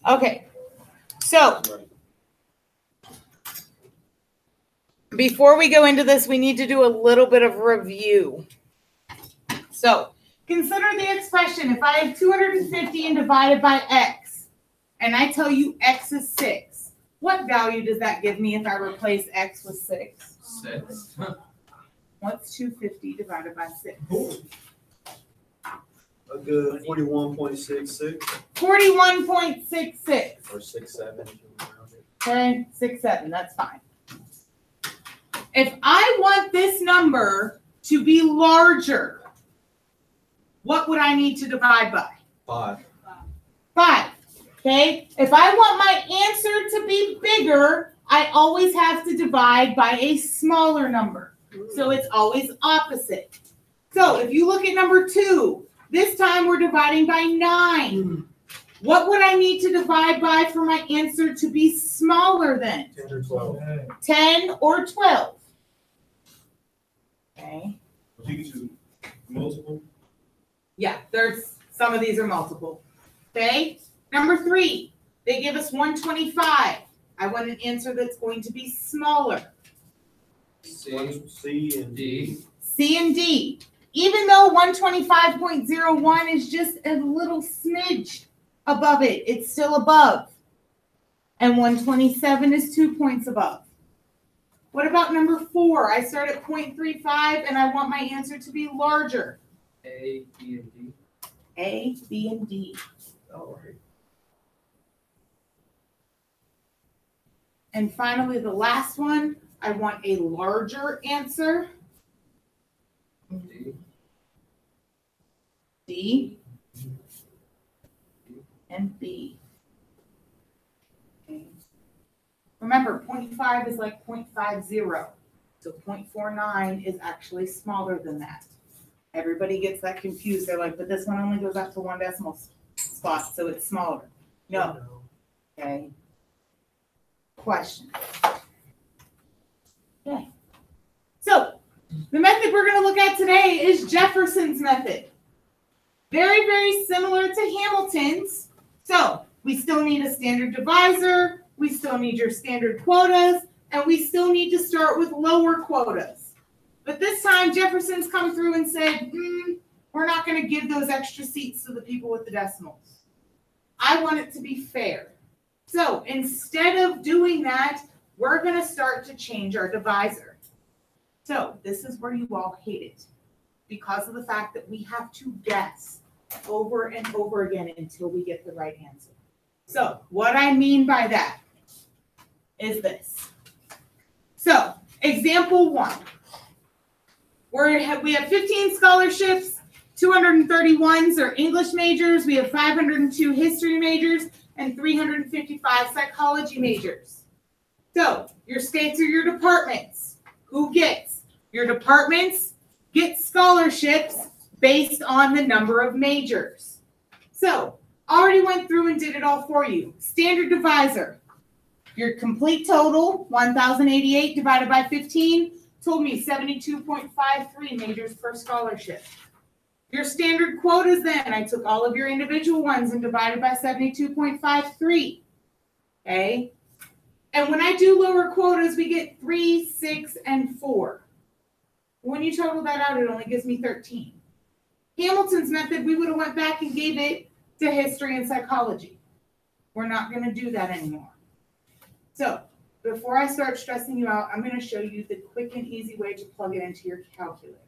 Okay. So before we go into this, we need to do a little bit of review. So consider the expression, if I have 250 and divided by x, and I tell you x is 6, what value does that give me if I replace x with 6? 6. What's 250 divided by 6? A good 41.66. 41.66. Or 67. Okay, 67, that's fine. If I want this number to be larger, what would I need to divide by? 5. 5. Okay, if I want my answer to be bigger, I always have to divide by a smaller number. So it's always opposite. So if you look at number 2, this time we're dividing by 9. What would I need to divide by for my answer to be smaller than? 10 or 12. 10 or 12. Okay. Multiple? Yeah, there's some of these are multiple. Okay. Number 3, they give us 125. I want an answer that's going to be smaller. C and D. C and D. Even though 125.01 is just a little smidge above it, it's still above. And 127 is 2 points above. What about number 4? I start at 0.35 and I want my answer to be larger. A, B, and D. A, B, and D. All right. And finally, the last one, I want a larger answer. D. D and B. Okay. Remember, 0.5 is like 0.50. So 0.49 is actually smaller than that. Everybody gets that confused. They're like, but this one only goes up to 1 decimal spot, so it's smaller. No. Okay. Question. Okay. So the method we're going to look at today is Jefferson's method. Very, very similar to Hamilton's. So we still need a standard divisor. We still need your standard quotas. And we still need to start with lower quotas. But this time, Jefferson's come through and said, we're not going to give those extra seats to the people with the decimals. I want it to be fair. So instead of doing that, we're going to start to change our divisor. So this is where you all hate it, because of the fact that we have to guess over and over again until we get the right answer. So what I mean by that is this. So example 1. We have 15 scholarships, 231s are English majors. We have 502 history majors and 355 psychology majors. So your states are your departments. Who gets? Your departments get scholarships based on the number of majors. So already went through and did it all for you. Standard divisor. Your complete total, 1,088 divided by 15, told me 72.53 majors per scholarship. Your standard quotas then, I took all of your individual ones and divided by 72.53. Okay? And when I do lower quotas, we get 3, 6, and 4. When you total that out, it only gives me 13. Hamilton's method, we would have went back and gave it to history and psychology. We're not going to do that anymore. So before I start stressing you out, I'm going to show you the quick and easy way to plug it into your calculator.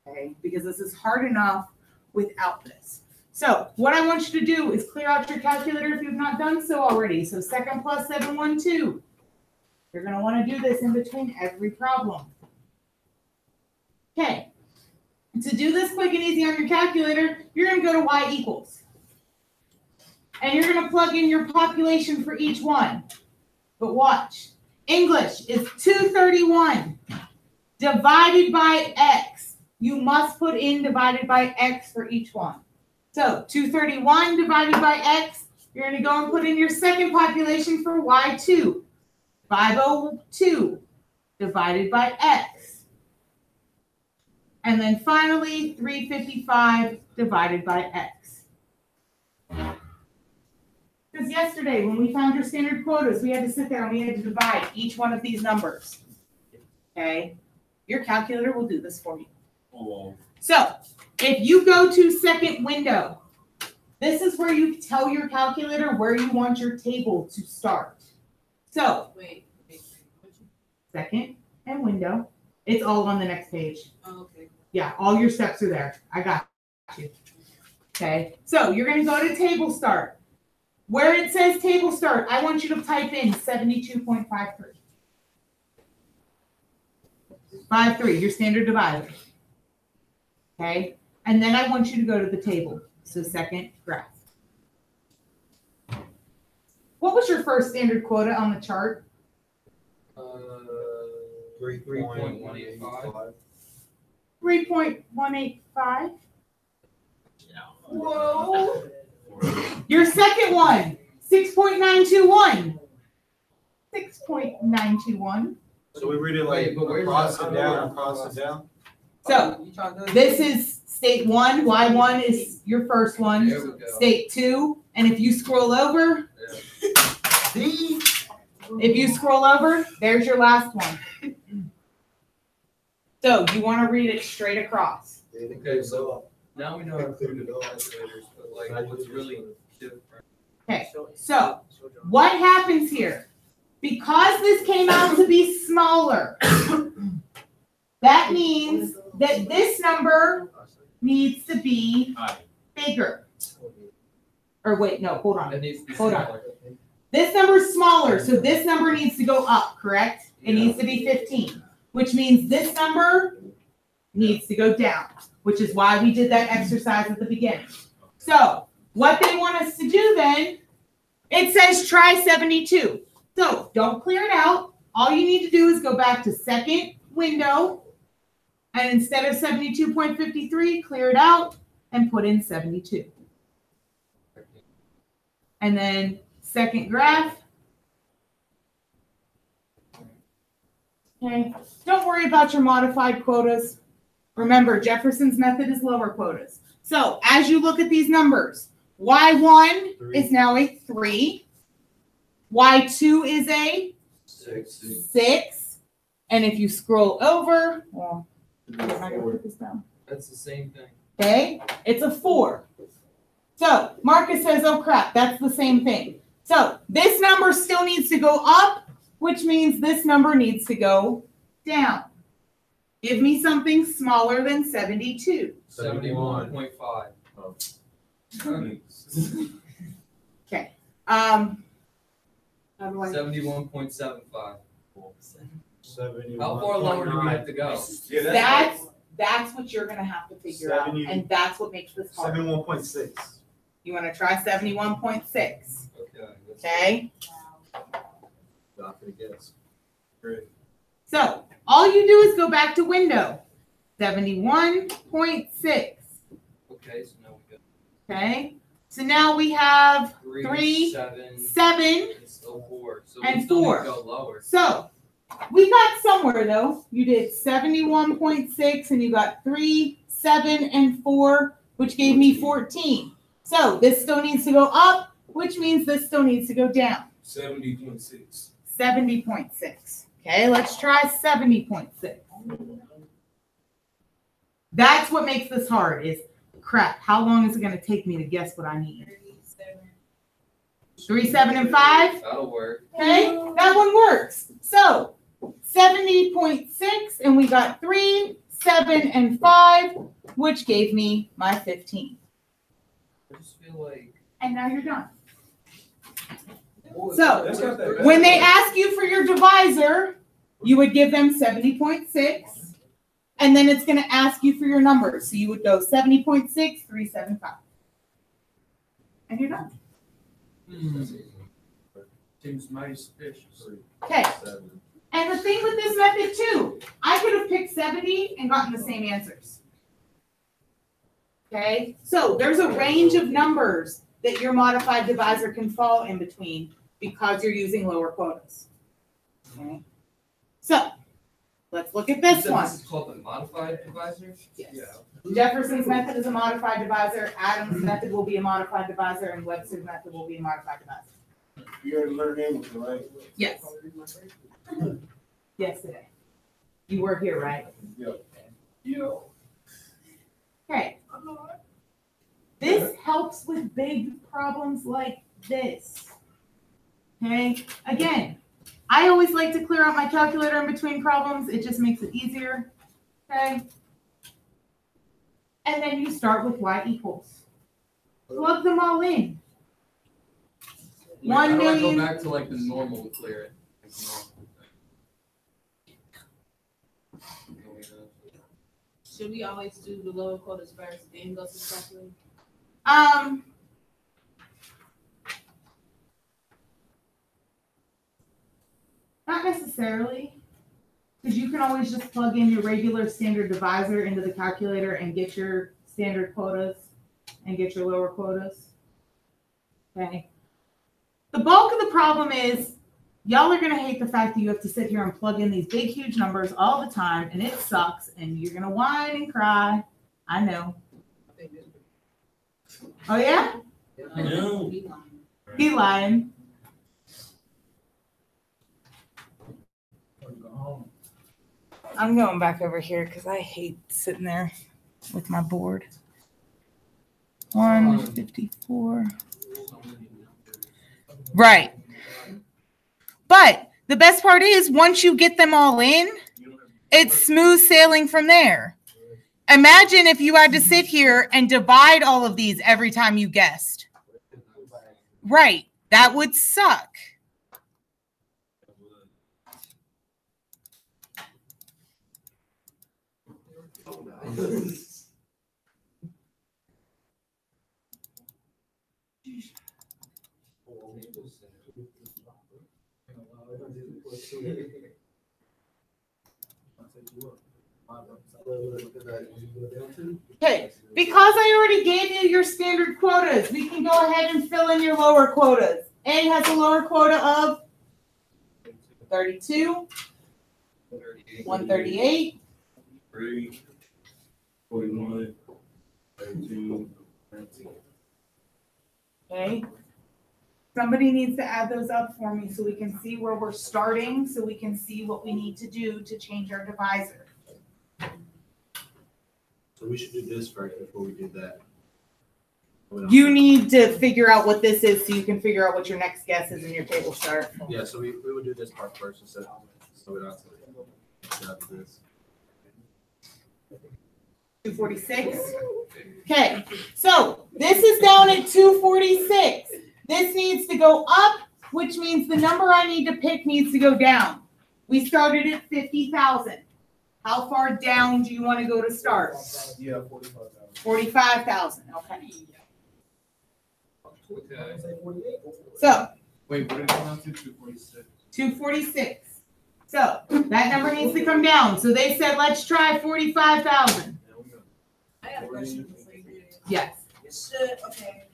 Okay? Because this is hard enough without this. So what I want you to do is clear out your calculator if you've not done so already. So second plus 712. You're going to want to do this in between every problem. Okay. To do this quick and easy on your calculator, you're going to go to y equals. And you're going to plug in your population for each one. But watch. English is 231 divided by x. You must put in divided by x for each one. So 231 divided by x, you're going to go and put in your second population for y2. 502 divided by x. And then finally, 355 divided by x. Because yesterday, when we found your standard quotas, we had to sit there and we had to divide each one of these numbers. Okay? Your calculator will do this for you. Oh. So, if you go to second window, this is where you tell your calculator where you want your table to start. So, Wait. second and window, it's all on the next page. Oh, okay. Yeah, all your steps are there. I got you. Okay, so you're gonna go to table start. Where it says table start, I want you to type in 72.53. 53, your standard divisor. Okay, and then I want you to go to the table. So second graph. What was your first standard quota on the chart? 3.185. 3.185. Whoa. Your second one, 6.921. 6.921. So we read it Wait, like but where's across the and down, other across and down? So You trying to- this is state one, Y1 is your first one. There we go. State two, and if you scroll over, if you scroll over, there's your last one. So you want to read it straight across. Okay, so now we know how to do the calculators, but like what's really different. Okay, so what happens here? Because this came out to be smaller, that means that this number needs to be bigger. Or wait, no, hold on. That needs to be Hold on. smaller. This number is smaller, so this number needs to go up, correct? It needs to be 15, which means this number needs to go down, which is why we did that exercise at the beginning. So what they want us to do then, it says try 72. So don't clear it out. All you need to do is go back to second window, and instead of 72.53, clear it out and put in 72. And then second graph. Okay, don't worry about your modified quotas. Remember, Jefferson's method is lower quotas. So as you look at these numbers, Y1 is now a 3. Y2 is a 6. And if you scroll over, well, I'm not gonna put this down. That's the same thing. Okay, it's a 4. So Marcus says, oh crap, that's the same thing. So this number still needs to go up, which means this number needs to go down. Give me something smaller than 72. 71.5. Okay. How do I? 71.75. 71. How far lower do we have to go? Yeah, That's what you're gonna have to figure out, 70. and that's what makes this hard. 71.6. You want to try 71.6. Okay. Okay. Not gonna guess. Great. So all you do is go back to window. 71.6. Okay, so now we go Okay. So now we have 3, 7. 7, and still 4. So And we still 4. need to go lower. So we got somewhere though. You did 71.6 and you got 3, 7, and 4, which gave me 14. So this still needs to go up, which means this still needs to go down. 70.6. 70.6. Okay, let's try 70.6. That's what makes this hard is, crap, how long is it going to take me to guess what I need? 3, 7, and 5? That'll work. Okay, that one works. So 70.6, and we got 3, 7, and 5, which gave me my 15. I just feel like. And now you're done. Boy, So, that's not that bad. When they ask you for your divisor, you would give them 70.6, and then it's going to ask you for your numbers. So you would go 70.6, 375. And you're done. Seems mighty suspicious. Okay. And the thing with this method too, I could have picked 70 and gotten the same answers. Okay, so there's a range of numbers that your modified divisor can fall in between because you're using lower quotas. Okay, so let's look at this one. This is called the modified divisor? Yes. Yeah. Jefferson's method is a modified divisor, Adams' method will be a modified divisor, and Webster's method will be a modified divisor. You already learned Hamilton, right? Yes. Yesterday. You were here, right? Yeah. Okay. This helps with big problems like this. Okay. Again, I always like to clear out my calculator in between problems. It just makes it easier. Okay. And then you start with y equals. Plug them all in. Wait, how do I 1,000,000. go back to like the normal to clear it? Should we always do the lower quotas first, then go to the calculator? Not necessarily. Because you can always just plug in your regular standard divisor into the calculator and get your standard quotas and get your lower quotas. Okay. The bulk of the problem is y'all are going to hate the fact that you have to sit here and plug in these big, huge numbers all the time, and it sucks, and you're going to whine and cry. I know. Oh, yeah? No. He lying. I'm going back over here because I hate sitting there with my board. 154. Right. But the best part is once you get them all in, it's smooth sailing from there. Imagine if you had to sit here and divide all of these every time you guessed. Right. That would suck. Okay, because I already gave you your standard quotas, we can go ahead and fill in your lower quotas. A has a lower quota of 32, 138, 3, 41, 32, 19. okay? Somebody needs to add those up for me so we can see where we're starting, so we can see what we need to do to change our divisor. So we should do this first before we do that. You need to figure out what this is so you can figure out what your next guess is in your table chart. Yeah, so we would do this part first instead of, so we don't have to do this. 246. Okay, so this is down at 246. This needs to go up, which means the number I need to pick needs to go down. We started at 50,000. How far down do you want to go to start? Yeah, 45,000. 45,000. Okay. Okay. So Wait, what did it come out to? 246. 246. So that number needs to come down. So they said, let's try 45,000. I got a question before you do this. Yes. Okay.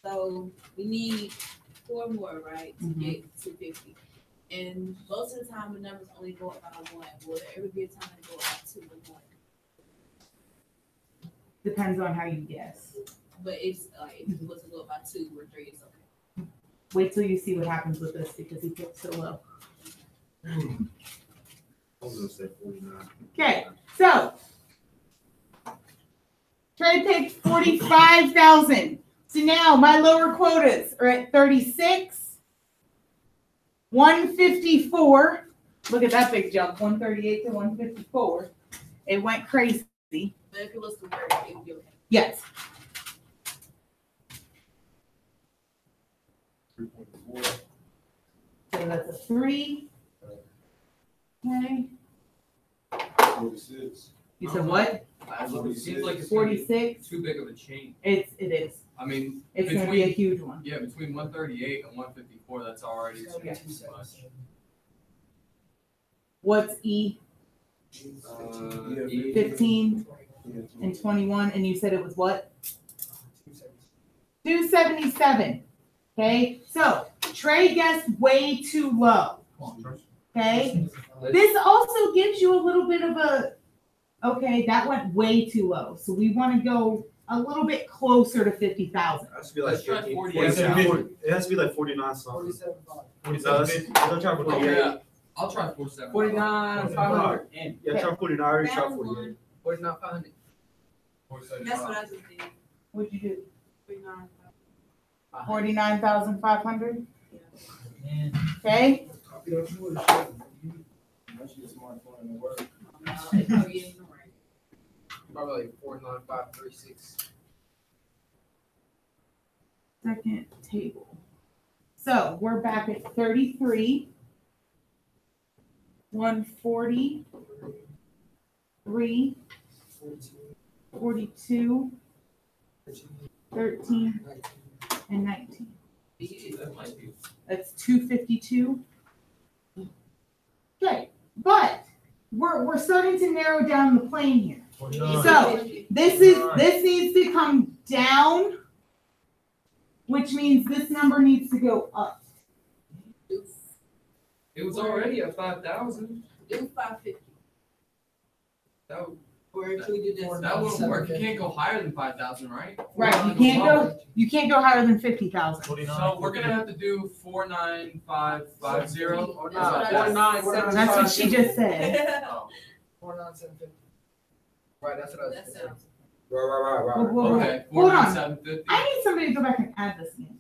So we need 4 more, right, to get 250. And most of the time, the numbers only go up by 1. Will there ever be a time to go up 2 or 1? Depends on how you guess. But it's if it was to go up by 2 or 3, it's okay. Wait till you see what happens with this because he picked so low. I was gonna say 49. Okay, so Trey picked 45,000. So now my lower quotas are at 36, 154. Look at that big jump, 138 to 154. It went crazy. But if it was converted, it would be okay. Yes. 3.4. So that's a 3. Okay. 46. You said what? It seems like it's gonna be 46. too big of a change. It is. I mean, It's going to be a huge one. yeah, between 138 and 154, that's already too Okay. much. What's E? 15 and 21. And you said it was what? 277. Okay. So Trey guessed way too low. Okay. This also gives you a little bit of a, okay, that went way too low. So we want to go a little bit closer to 50,000. That should be like Let's try 50, 48. 47. It has to be like 49 something. 47.50. Don't try 48. Yeah, I'll try 47. 49,500. Yeah, try 49. I already tried Round 48. one. 49,500. That's what I just did. What'd you do? 49. 49,500. Yeah. Okay. Probably like 49536. Second table. So we're back at 33, 140, 3, 42, 13, and 19. That might be. That's 252. Okay, but we're starting to narrow down the plane here. So this needs to come down, which means this number needs to go up. It was already at 5,000. Do 550. That would- Or if we do this. That wouldn't work. You can't go higher than 5,000, right? Right, you can't go higher than 50,000. So we're gonna have to do 49550. Or That's what I not. just- That's what she just said. Oh. 49750. Right, that's what I was That saying. sounds. Right. Whoa. Okay, Hold on. 49750. I need somebody to go back and add this again.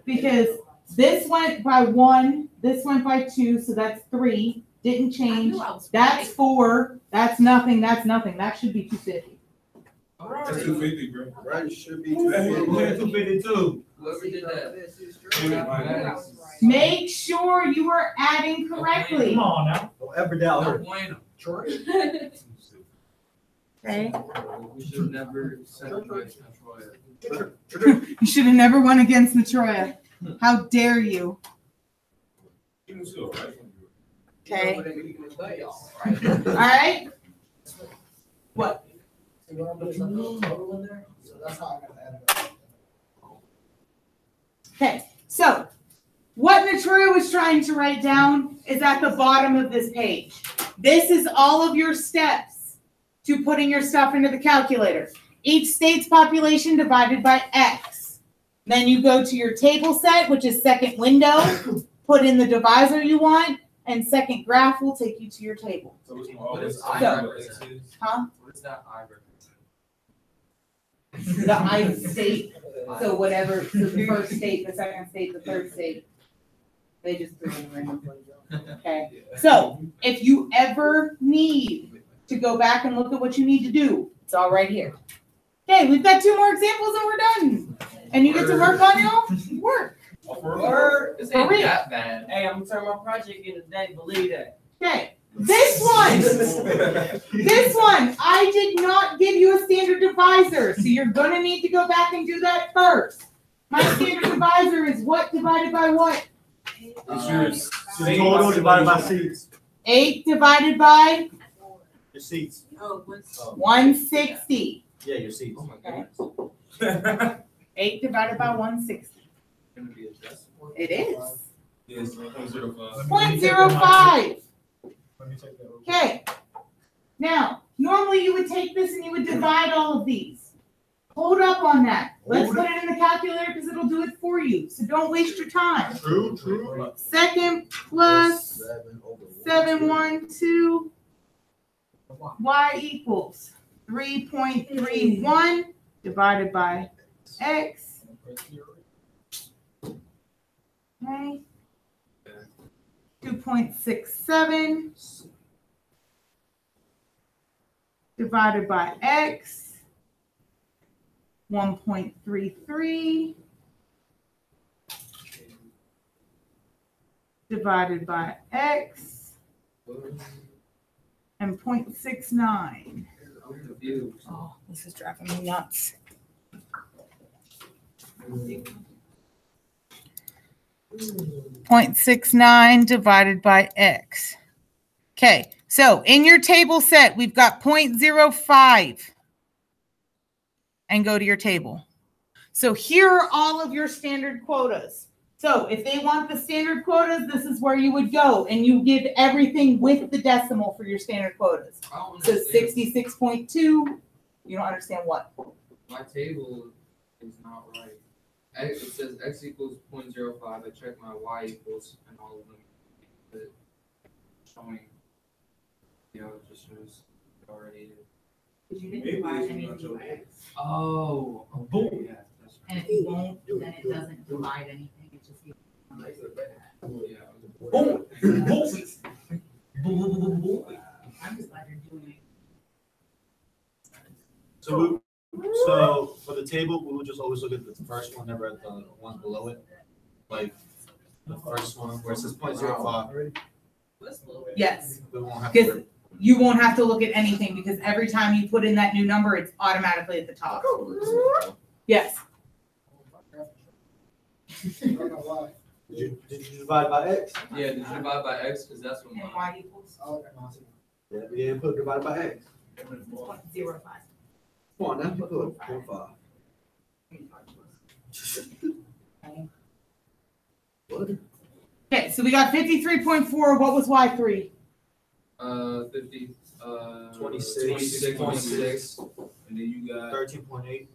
Because this went by 1, this went by 2, so that's 3. Didn't I change. knew I was That's 4. That's nothing. That's nothing. That should be 250. That's 250, bro. Right, it should be Hey, 250. Whoever did that. Yeah. Make sure you are adding correctly. Come on now. Don't ever doubt No her. bueno. Troy. Okay. We should have never sent my Troy. You should have never won against Natroya. How dare you? Okay. All right. What? Okay. So what Natroya was trying to write down is at the bottom of this page. This is all of your steps to putting your stuff into the calculator. Each state's population divided by X. Then you go to your table set, which is second window, put in the divisor you want, and second graph will take you to your table. What is So- I represent? Huh? What is that I represent? The I state, so whatever, so the first state, the second state, the third state, they just threw in random places. Okay, so if you ever need to go back and look at what you need to do, it's all right here. Okay, we've got 2 more examples and we're done. And you get to work on your work. This ain't that bad. Hey, I'm gonna turn my project in today, believe that. Okay, this one, I did not give you a standard divisor, so you're gonna need to go back and do that first. My standard divisor is what divided by what? Total divided by seats. 8 divided by Your seats. Oh, what's 160. Yeah, your seats. Oh my Okay. goodness. 8 divided by 160. Gonna be a decimal. It is. Yes, 0.05. 0.05. Let me take that. Okay. Now, normally you would take this and you would divide all of these. Hold up on that. Let's put it in the calculator because it'll do it for you. So don't waste your time. True. Second plus 712 y equals 3.31 divided by x. Okay. 2.67 divided by x. 1.33 divided by x. And 0.69. Oh, this is driving me nuts. 0.69 divided by x. Okay, so in your table set, we've got 0.05. And go to your table. So here are all of your standard quotas. So if they want the standard quotas, this is where you would go, and you give everything with the decimal for your standard quotas. I don't So understand. 66.2, you don't understand what? My table is not right. It says x equals 0.05. I check my y equals and all of them. But showing, it just shows it already. Because you didn't Maybe divide it's anything not your by X. Oh, Boom. Yeah, that's And right. if you won't, then it doesn't divide anything, it just gives. Yeah. Boom. Boom. I'm just glad you're doing it. So for the table, we would just always look at the first one, never at the ones below it. Like the first one where it says 0.05. Yes, We won't have because to. you won't have to look at anything, because every time you put in that new number, it's automatically at the top. Yes. Did you divide by X? Yeah, did you divide by x? Because that's what And mine. Y equals Yeah, we didn't put divide by X. 0.05. Come on, now put 0.5. What? Okay, so we got 53.4. What was Y3? 50. 26. 26. And then you got 13.8.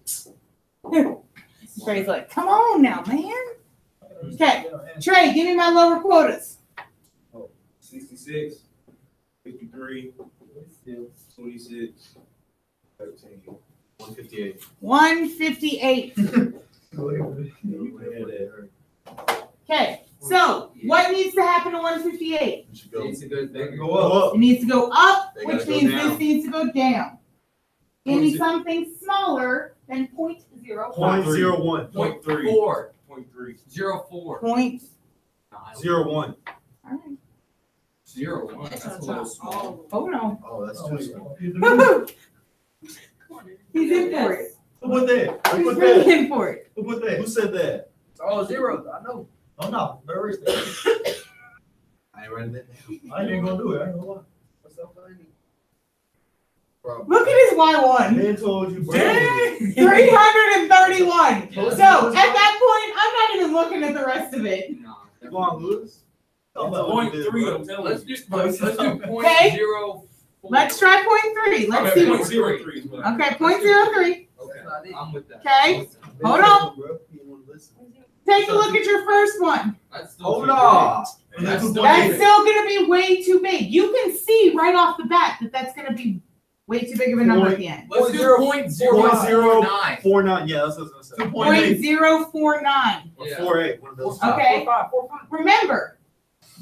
Trey's like, come on now, man. Okay, Trey, give me my lower quotas. 66, 53, 26, 13. 158. 158. Okay, so what needs to happen to 158? We should go. Needs to go bigger. Go up. It needs to go up, They which gotta go means down. this needs to go down. Give me something smaller than 0.05. 0.01. 0.4. 0.3. 0.4. Point. 0.01. All right, 0.1. That's a little small. hold on. Oh, that's too small. He's in for it. Who put that? Who He's put really that? in for it. Who put that? Who said that? It's all zeros, I know. Oh no, there is that. I ain't writing that down. I ain't even gonna do it. I ain't gonna lie. What's so funny? Bro. Look at his Y1. Man told you, bro. 331. Yeah. So at that point, I'm not even looking at the rest of it. Nah. Come on, Lewis. Point 3, I'm telling Let's you. do point Okay. 0.04. Let's try 0.3. Let's see. Point 0.03 is what I- Okay, 0.03. Okay, I'm with that. Okay. I'm with that. Hold on. Bro. You wanna listen? Take a look at your first one. That's still Hold too on. big. That's still That's big. still gonna be way too big. You can see right off the bat that that's gonna be way too big of a number at the end. Let's do 0.049. 49. Yeah, that's what I was gonna say. 0.049. Or Yeah. 48. One of those. Okay. 4.5. Remember,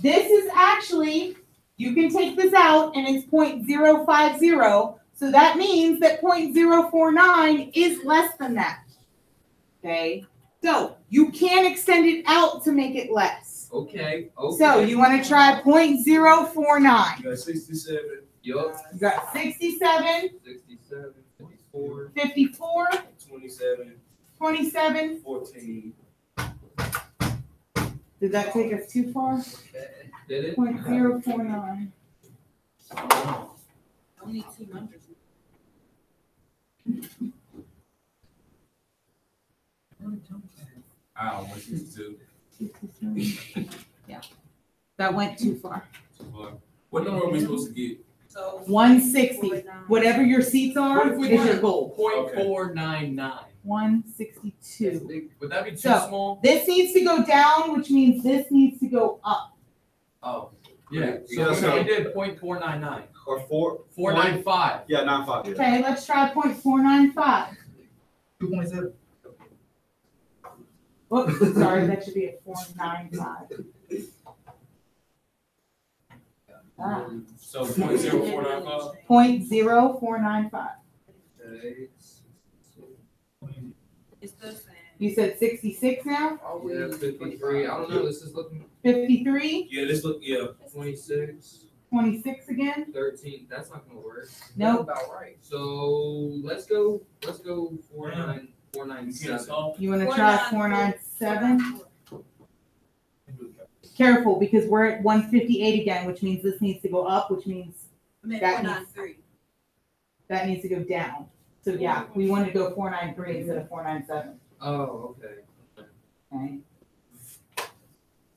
this is actually, you can take this out and it's 0.050. So that means that 0.049 is less than that. Okay? So you can extend it out to make it less. Okay. So you want to try 0.049. You got 67, Yup. You got 67, 67, 54. 54, 27, 27. 14. Did that take us too far? Did it? 0.049. Only two numbers. Ow, 162. Yeah. That went too far. What number are we supposed to get? So 160. Whatever your seats are, What if we is did your goal. 0.499. 162. Would that be too So- small? This needs to go down, which means this needs to go up. Oh. Yeah. Yeah, So so- we did 0.499. Or 4. 495. Yeah, 9.5. Yeah. Okay, let's try 0.495. 2.7. Whoops, sorry, that should be a 495. Ah, So 0.0495. 0.0495. Okay. it's the same. You said 66 now? Yeah, 53. I don't know. This is looking 53? Yeah, let's look. Yeah. 26, 26 again? 13. That's not gonna work. Nope. About right. So let's go You can't 497. solve. You want to try 497? Careful, because we're at 158 again, which means this needs to go up, which means I meant That 493. that needs to go down. So yeah, we wanted to go 493 instead of 497. Oh, okay. Okay.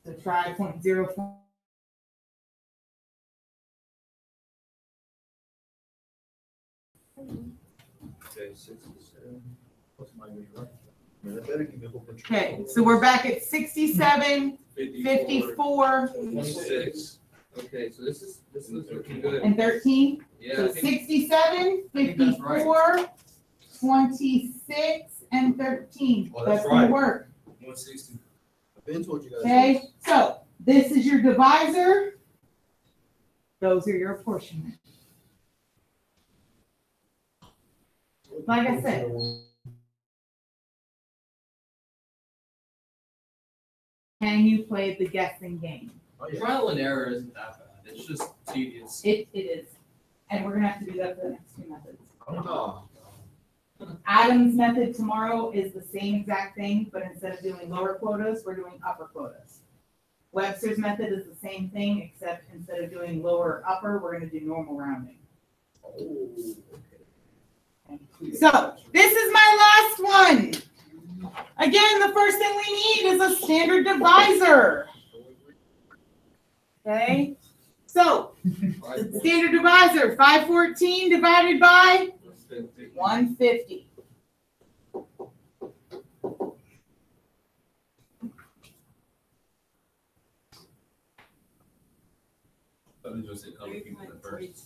So try 0.04. Okay, 67. Okay, so we're back at 67, 54, 26. Okay, so this is looking good. and 13. Yeah, So I think 67, think that's right. 54, 26, and 13. Oh, that's gonna right. work. 160. I've been told you guys. Okay, so this is your divisor. Those are your apportionment. Like I said, can you play the guessing game? Oh, yeah. trial and error isn't that bad. It's just tedious. It is. And we're gonna have to do that for the next two methods. Oh. Adam's method tomorrow is the same exact thing, but instead of doing lower quotas, we're doing upper quotas. Webster's method is the same thing, except instead of doing lower or upper, we're gonna do normal rounding. So, this is my last one. Again, the first thing we need is a standard divisor. Okay, so the standard divisor, 514 divided by 150. Let me just say color people at first.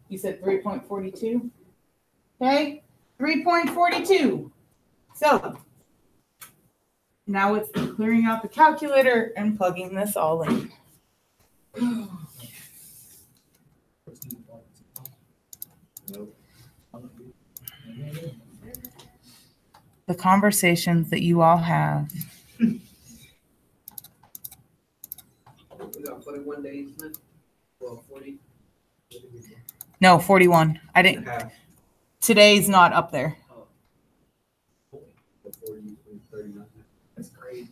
You said 3.42? Okay, 3.42. So now it's clearing out the calculator and plugging this all in. The conversations that you all have. We got 41 days left. Well, 40. No, 41. I didn't. Half. Today's not up there. 40, 39. That's crazy.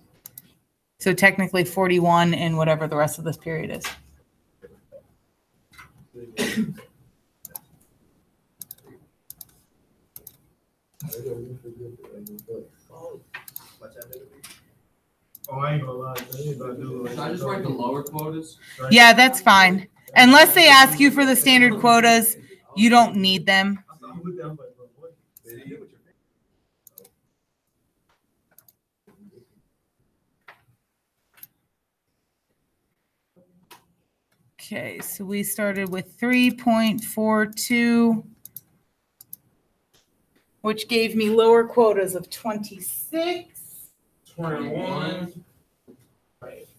So technically 41 in whatever the rest of this period is. Oh, I ain't gonna lie. Should I just write the lower quotas? Yeah, that's fine. Unless they ask you for the standard quotas, you don't need them. Okay, so we started with 3.42, which gave me lower quotas of 26. 21.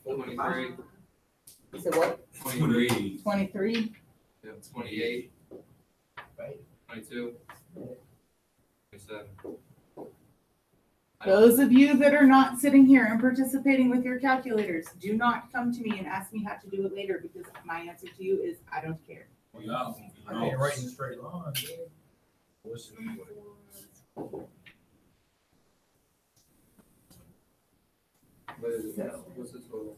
23. So what? 23. 23. Yeah, 28. 22. 27. Those of you that are not sitting here and participating with your calculators, do not come to me and ask me how to do it later, because my answer to you is I don't care. We out. I can't write in a straight line. What's the total?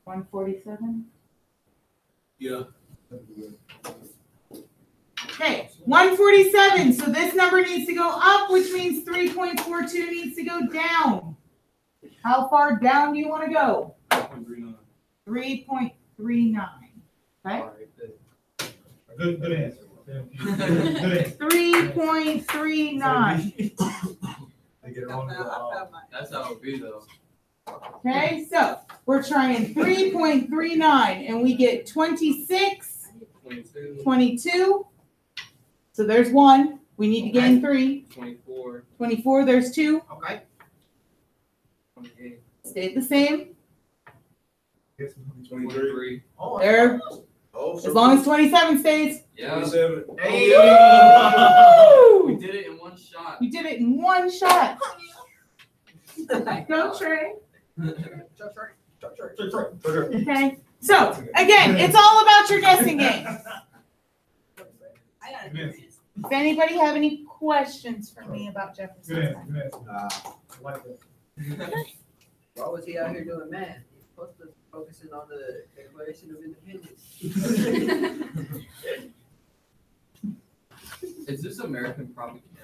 $147. Yeah. Okay, 147. So this number needs to go up, which means 3.42 needs to go down. How far down do you want to go? 3.39. Okay? Good answer. Good answer. 3.39. They get it wrong. That's how it would be though. Okay, so we're trying 3.39 and we get 26, 22. 22. So there's one. We need to gain 3. 24. 24, there's 2. Okay. 28. Stayed the same. 23. Oh, There, Oh, as long as 27 stays. Yeah. 27. Hey. We did it in one shot. You did it in one shot. Go, Trey. Okay. So again, it's all about your guessing game. I got a Does anybody have any questions for me about Jefferson? Why was he out here doing math? He's supposed to be focusing on the Declaration of Independence. Is this American propaganda?